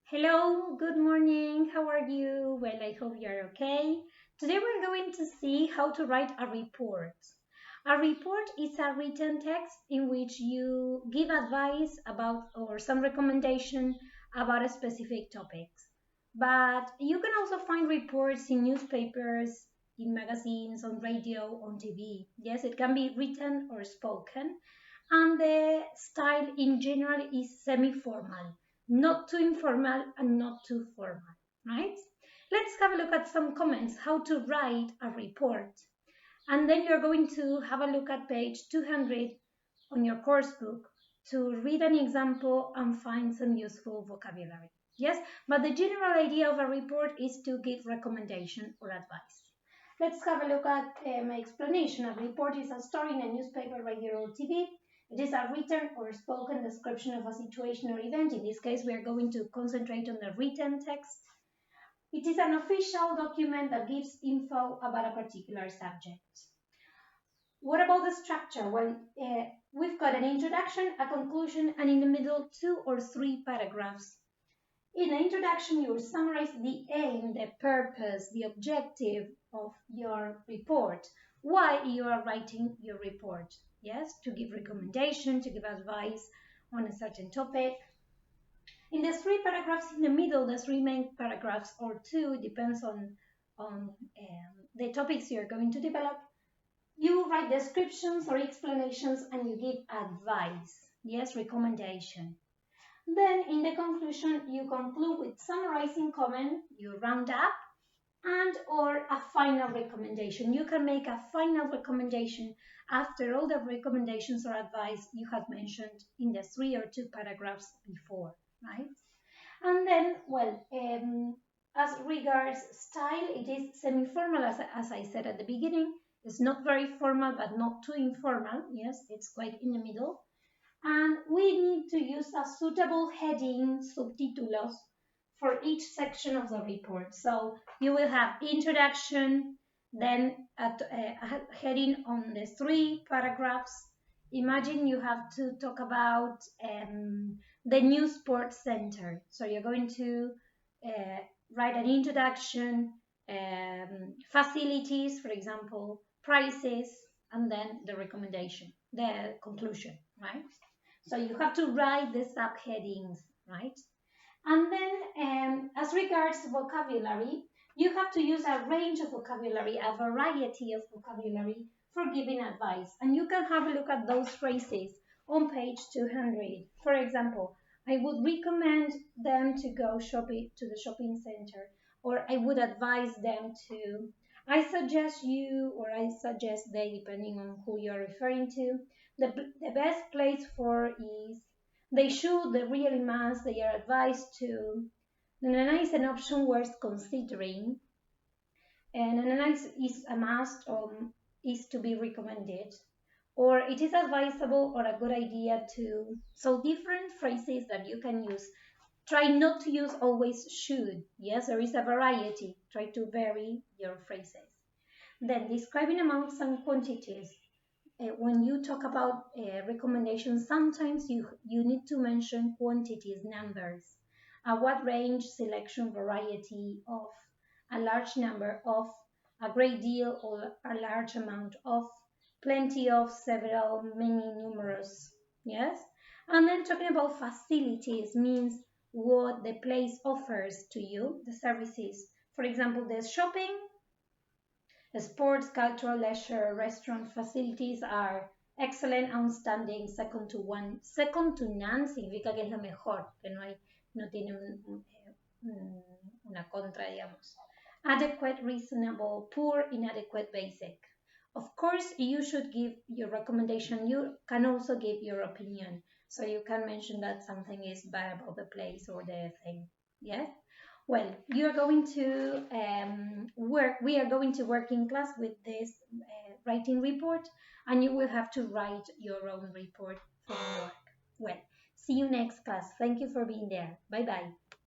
Hello, good morning. How are you? Well, I hope you're okay. Today we're going to see how to write a report. A report is a written text in which you give advice about or some recommendation about a specific topic. But you can also find reports in newspapers, in magazines, on radio, on TV. Yes, it can be written or spoken. And the style in general is semi-formal, not too informal and not too formal, right? Let's have a look at some comments, how to write a report. And then you're going to have a look at page 200 on your course book to read an example and find some useful vocabulary. Yes, but the general idea of a report is to give recommendation or advice. Let's have a look at my explanation. A report is a story in a newspaper, radio, or TV. It is a written or spoken description of a situation or event. In this case, we are going to concentrate on the written text. It is an official document that gives info about a particular subject. What about the structure? Well, we've got an introduction, a conclusion, and in the middle, 2 or 3 paragraphs. In the introduction, you will summarize the aim, the purpose, the objective of your report, why you are writing your report. Yes, to give recommendation, to give advice on a certain topic. In the 3 paragraphs in the middle, the 3 main paragraphs or 2, it depends on the topics you're going to develop. You write descriptions or explanations and you give advice, yes, recommendation. Then in the conclusion, you conclude with summarizing comment, you round up, and or a final recommendation. You can make a final recommendation after all the recommendations or advice you have mentioned in the 3 or 2 paragraphs before, right? And then, well, as regards style, it is semi-formal, as I said at the beginning. It's not very formal, but not too informal. Yes, it's quite in the middle. And we need to use a suitable heading, subtítulos, for each section of the report. So you will have introduction, then a heading on the 3 paragraphs. Imagine you have to talk about the new sports center. So you're going to write an introduction, facilities, for example, prices, and then the recommendation, the conclusion, right? So you have to write the subheadings, right? And then as regards vocabulary, you have to use a range of vocabulary, a variety of vocabulary for giving advice. And you can have a look at those phrases on page 200. For example, I would recommend them to go shopping to the shopping center, or I would advise them to. I suggest you, or I suggest they, depending on who you're referring to. The best place for is they should, they really must, they are advised to. Nanana is an option worth considering, and Nanana is a must or is to be recommended, or it is advisable or a good idea to. So different phrases that you can use. Try not to use always should. Yes, there is a variety. Try to vary your phrases. Then describing amounts and quantities. When you talk about recommendations, sometimes you need to mention quantities, numbers. What range, selection, variety of, a large number of, a great deal or a large amount of, plenty of, several, many, numerous. Yes? And then talking about facilities means what the place offers to you, the services. For example, there's shopping, sports, cultural, leisure, restaurant facilities are excellent, outstanding, second to one. Second to none significa que es lo mejor, que no tiene una contra, digamos. Adequate, reasonable, poor, inadequate, basic. Of course, you should give your recommendation. You can also give your opinion. So you can mention that something is bad about the place or the thing. Yes? Well, you are going to we are going to work in class with this writing report, and you will have to write your own report for work. Well, see you next class. Thank you for being there. Bye-bye.